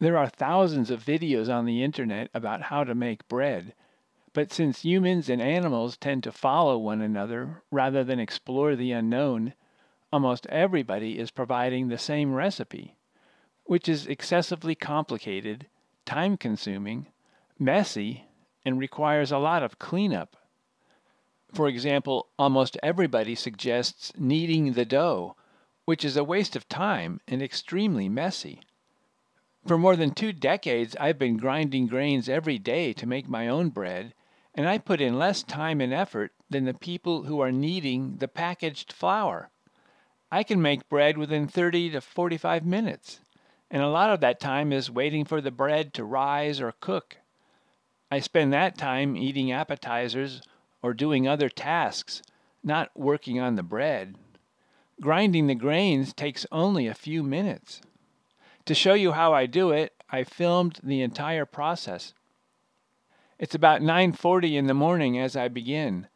There are thousands of videos on the internet about how to make bread, but since humans and animals tend to follow one another rather than explore the unknown, almost everybody is providing the same recipe, which is excessively complicated, time-consuming, messy, and requires a lot of cleanup. For example, almost everybody suggests kneading the dough, which is a waste of time and extremely messy. For more than 2 decades, I've been grinding grains every day to make my own bread, and I put in less time and effort than the people who are kneading the packaged flour. I can make bread within 30 to 45 minutes, and a lot of that time is waiting for the bread to rise or cook. I spend that time eating appetizers or doing other tasks, not working on the bread. Grinding the grains takes only a few minutes. To show you how I do it, I filmed the entire process. It's about 9:40 in the morning as I begin.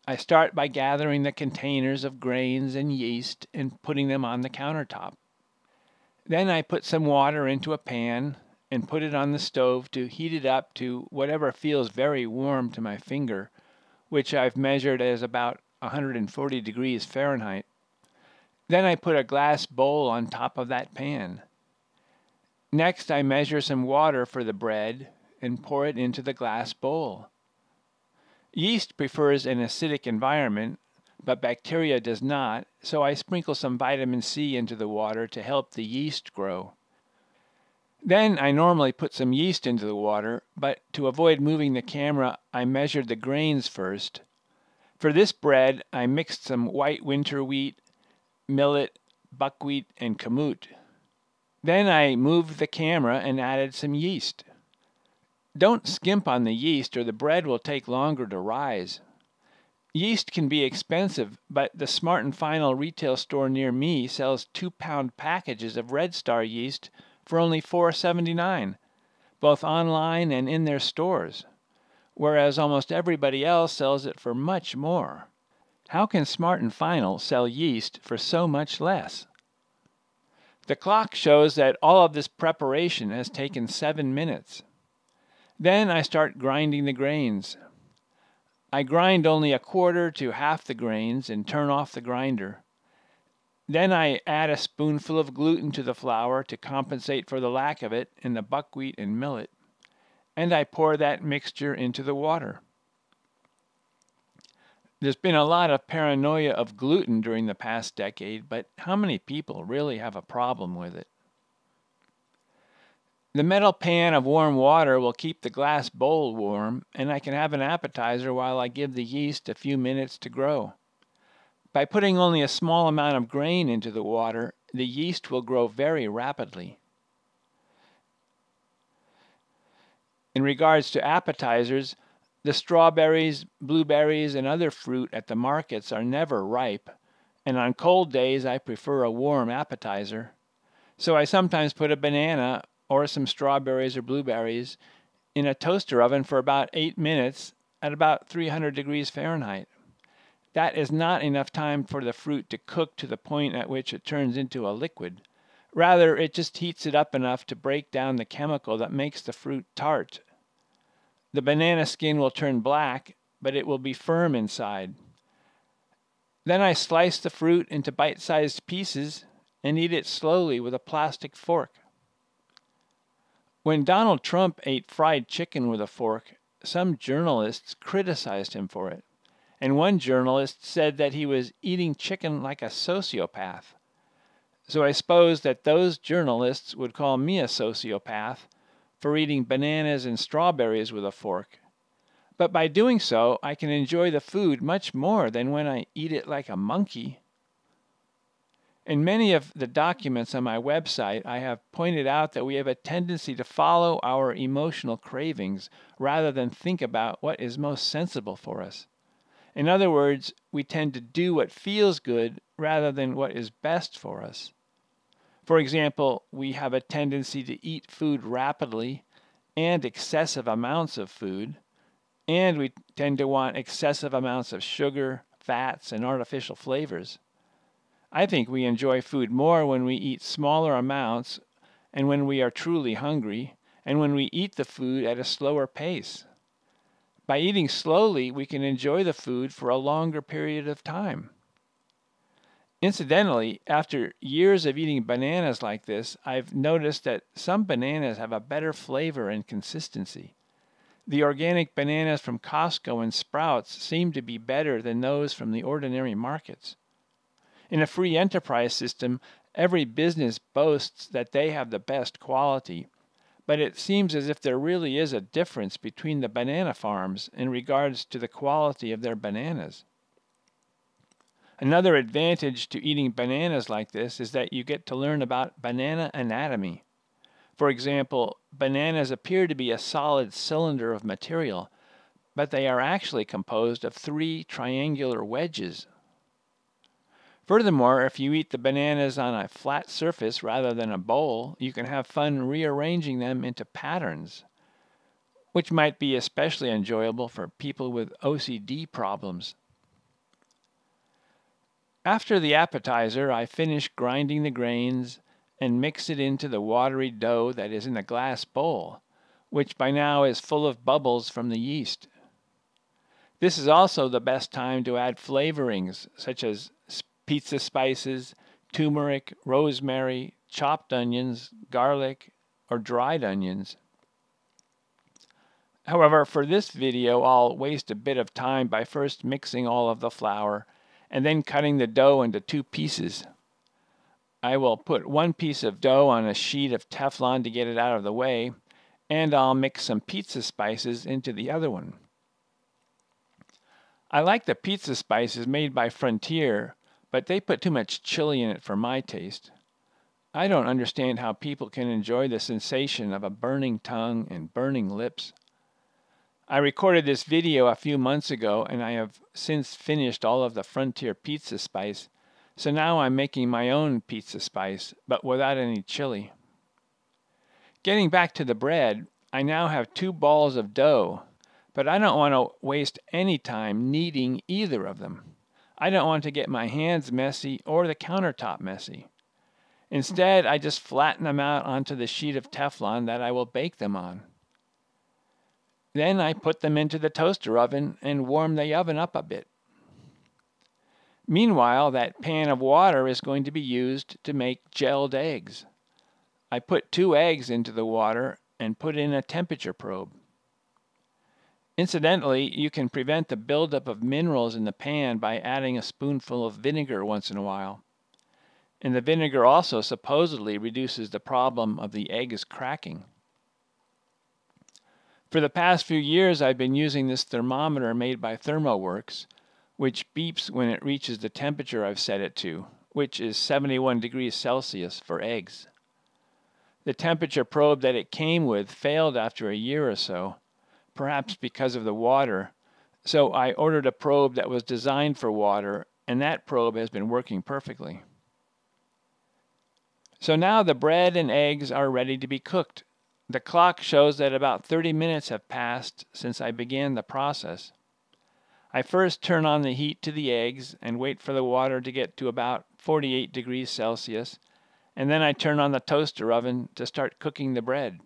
I start by gathering the containers of grains and yeast and putting them on the countertop. Then I put some water into a pan and put it on the stove to heat it up to whatever feels very warm to my finger, which I've measured as about 140 degrees Fahrenheit. Then I put a glass bowl on top of that pan. Next, I measure some water for the bread and pour it into the glass bowl. Yeast prefers an acidic environment, but bacteria does not, so I sprinkle some vitamin C into the water to help the yeast grow. Then I normally put some yeast into the water, but to avoid moving the camera, I measured the grains first. For this bread, I mixed some white winter wheat, millet, buckwheat, and kamut. Then I moved the camera and added some yeast. Don't skimp on the yeast or the bread will take longer to rise. Yeast can be expensive, but the Smart & Final retail store near me sells 2-pound packages of Red Star yeast for only $4.79, both online and in their stores, whereas almost everybody else sells it for much more. How can Smart & Final sell yeast for so much less? The clock shows that all of this preparation has taken 7 minutes. Then I start grinding the grains. I grind only a quarter to half the grains and turn off the grinder. Then I add a spoonful of gluten to the flour to compensate for the lack of it in the buckwheat and millet, and I pour that mixture into the water. There's been a lot of paranoia of gluten during the past decade, but how many people really have a problem with it? The metal pan of warm water will keep the glass bowl warm, and I can have an appetizer while I give the yeast a few minutes to grow. By putting only a small amount of grain into the water, the yeast will grow very rapidly. In regards to appetizers, the strawberries, blueberries, and other fruit at the markets are never ripe, and on cold days I prefer a warm appetizer. So I sometimes put a banana or some strawberries or blueberries in a toaster oven for about 8 minutes at about 300 degrees Fahrenheit. That is not enough time for the fruit to cook to the point at which it turns into a liquid. Rather, it just heats it up enough to break down the chemical that makes the fruit tart. The banana skin will turn black, but it will be firm inside. Then I slice the fruit into bite-sized pieces and eat it slowly with a plastic fork. When Donald Trump ate fried chicken with a fork, some journalists criticized him for it, and one journalist said that he was eating chicken like a sociopath. So I suppose that those journalists would call me a sociopath for eating bananas and strawberries with a fork. But by doing so, I can enjoy the food much more than when I eat it like a monkey. In many of the documents on my website, I have pointed out that we have a tendency to follow our emotional cravings rather than think about what is most sensible for us. In other words, we tend to do what feels good rather than what is best for us. For example, we have a tendency to eat food rapidly and excessive amounts of food, and we tend to want excessive amounts of sugar, fats, and artificial flavors. I think we enjoy food more when we eat smaller amounts and when we are truly hungry, and when we eat the food at a slower pace. By eating slowly, we can enjoy the food for a longer period of time. Incidentally, after years of eating bananas like this, I've noticed that some bananas have a better flavor and consistency. The organic bananas from Costco and Sprouts seem to be better than those from the ordinary markets. In a free enterprise system, every business boasts that they have the best quality, but it seems as if there really is a difference between the banana farms in regards to the quality of their bananas. Another advantage to eating bananas like this is that you get to learn about banana anatomy. For example, bananas appear to be a solid cylinder of material, but they are actually composed of 3 triangular wedges. Furthermore, if you eat the bananas on a flat surface rather than a bowl, you can have fun rearranging them into patterns, which might be especially enjoyable for people with OCD problems. After the appetizer, I finish grinding the grains and mix it into the watery dough that is in the glass bowl, which by now is full of bubbles from the yeast. This is also the best time to add flavorings such as pizza spices, turmeric, rosemary, chopped onions, garlic, or dried onions. However, for this video, I'll waste a bit of time by first mixing all of the flour and then cutting the dough into 2 pieces. I will put 1 piece of dough on a sheet of Teflon to get it out of the way, and I'll mix some pizza spices into the other one. I like the pizza spices made by Frontier, but they put too much chili in it for my taste. I don't understand how people can enjoy the sensation of a burning tongue and burning lips. I recorded this video a few months ago, and I have since finished all of the Frontier pizza spice, so now I'm making my own pizza spice, but without any chili. Getting back to the bread, I now have 2 balls of dough, but I don't want to waste any time kneading either of them. I don't want to get my hands messy or the countertop messy. Instead, I just flatten them out onto the sheet of Teflon that I will bake them on. Then I put them into the toaster oven and warm the oven up a bit. Meanwhile, that pan of water is going to be used to make gelled eggs. I put 2 eggs into the water and put in a temperature probe. Incidentally, you can prevent the buildup of minerals in the pan by adding a spoonful of vinegar once in a while. And the vinegar also supposedly reduces the problem of the eggs cracking. For the past few years, I've been using this thermometer made by ThermoWorks, which beeps when it reaches the temperature I've set it to, which is 71 degrees Celsius for eggs. The temperature probe that it came with failed after a year or so, perhaps because of the water, so I ordered a probe that was designed for water, and that probe has been working perfectly. So now the bread and eggs are ready to be cooked. The clock shows that about 30 minutes have passed since I began the process. I first turn on the heat to the eggs and wait for the water to get to about 48 degrees Celsius, and then I turn on the toaster oven to start cooking the bread.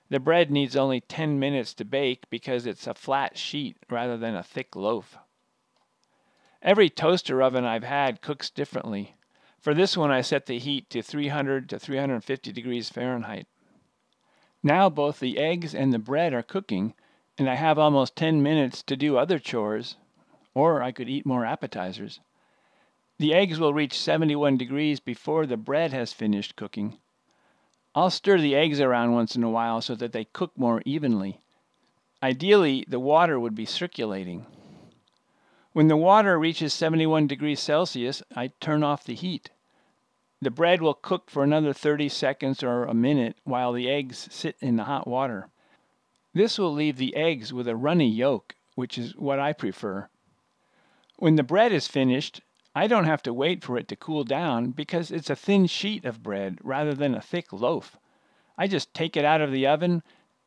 The bread needs only 10 minutes to bake because it's a flat sheet rather than a thick loaf. Every toaster oven I've had cooks differently. For this one, I set the heat to 300 to 350 degrees Fahrenheit. Now both the eggs and the bread are cooking, and I have almost 10 minutes to do other chores, or I could eat more appetizers. The eggs will reach 71 degrees before the bread has finished cooking. I'll stir the eggs around once in a while so that they cook more evenly. Ideally, the water would be circulating. When the water reaches 71 degrees Celsius, I turn off the heat. The bread will cook for another 30 seconds or a minute while the eggs sit in the hot water. This will leave the eggs with a runny yolk, which is what I prefer. When the bread is finished, I don't have to wait for it to cool down because it's a thin sheet of bread rather than a thick loaf. I just take it out of the oven,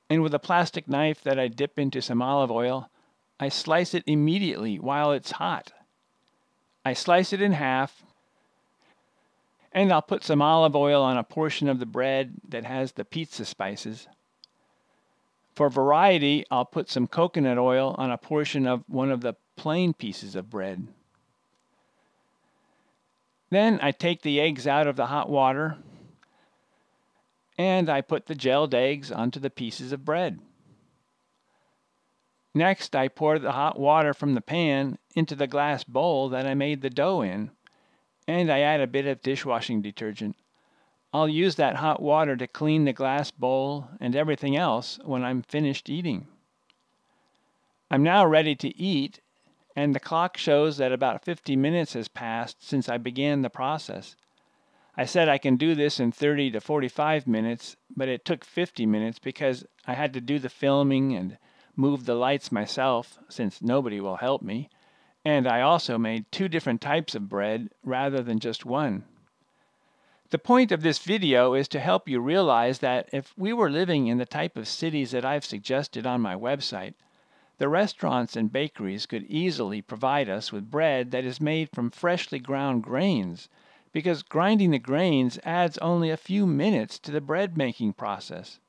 and with a plastic knife that I dip into some olive oil, I slice it immediately while it's hot. I slice it in half, And I'll put some olive oil on a portion of the bread that has the pizza spices. For variety, I'll put some coconut oil on a portion of one of the plain pieces of bread. Then I take the eggs out of the hot water and I put the gelled eggs onto the pieces of bread. Next, I pour the hot water from the pan into the glass bowl that I made the dough in, and I add a bit of dishwashing detergent. I'll use that hot water to clean the glass bowl and everything else when I'm finished eating. I'm now ready to eat, and the clock shows that about 50 minutes has passed since I began the process. I said I can do this in 30 to 45 minutes, but it took 50 minutes because I had to do the filming and move the lights myself, since nobody will help me, and I also made 2 different types of bread rather than just one. The point of this video is to help you realize that if we were living in the type of cities that I've suggested on my website, the restaurants and bakeries could easily provide us with bread that is made from freshly ground grains, because grinding the grains adds only a few minutes to the bread making process.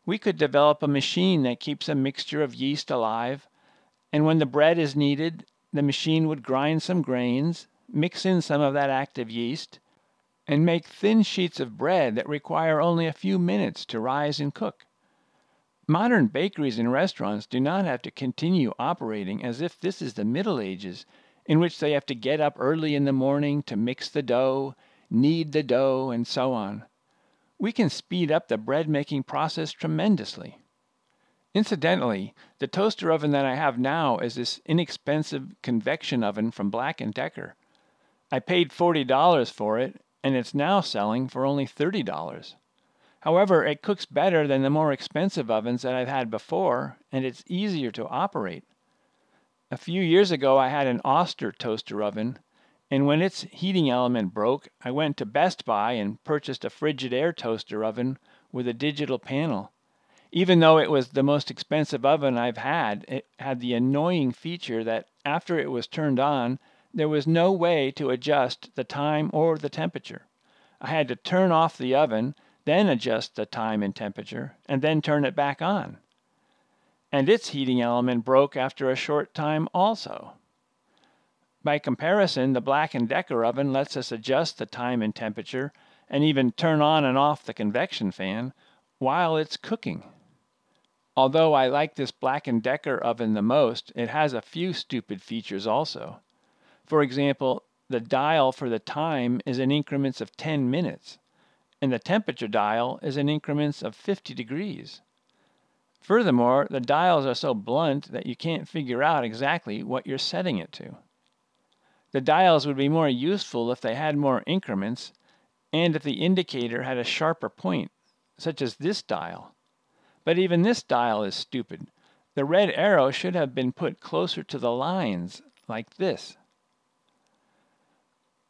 We could develop a machine that keeps a mixture of yeast alive, and when the bread is needed, the machine would grind some grains, mix in some of that active yeast, and make thin sheets of bread that require only a few minutes to rise and cook. Modern bakeries and restaurants do not have to continue operating as if this is the Middle Ages, in which they have to get up early in the morning to mix the dough, knead the dough, and so on. We can speed up the bread-making process tremendously. Incidentally, the toaster oven that I have now is this inexpensive convection oven from Black & Decker. I paid $40 for it, and it's now selling for only $30. However, it cooks better than the more expensive ovens that I've had before, and it's easier to operate. A few years ago, I had an Oster toaster oven, and when its heating element broke, I went to Best Buy and purchased a Frigidaire toaster oven with a digital panel. Even though it was the most expensive oven I've had, it had the annoying feature that after it was turned on, there was no way to adjust the time or the temperature. I had to turn off the oven, then adjust the time and temperature, and then turn it back on. And its heating element broke after a short time also. By comparison, the Black & Decker oven lets us adjust the time and temperature and even turn on and off the convection fan while it's cooking. Although I like this Black & Decker oven the most, it has a few stupid features also. For example, the dial for the time is in increments of 10 minutes, and the temperature dial is in increments of 50 degrees. Furthermore, the dials are so blunt that you can't figure out exactly what you're setting it to. The dials would be more useful if they had more increments, and if the indicator had a sharper point, such as this dial. But even this dial is stupid. The red arrow should have been put closer to the lines, like this.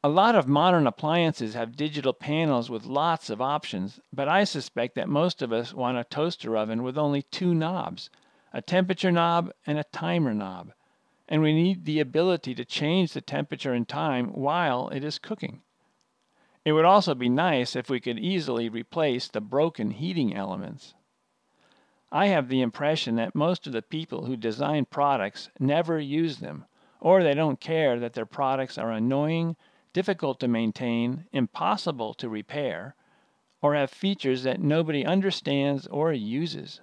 A lot of modern appliances have digital panels with lots of options, but I suspect that most of us want a toaster oven with only 2 knobs, a temperature knob and a timer knob, and we need the ability to change the temperature and time while it is cooking. It would also be nice if we could easily replace the broken heating elements. I have the impression that most of the people who design products never use them, or they don't care that their products are annoying, difficult to maintain, impossible to repair, or have features that nobody understands or uses.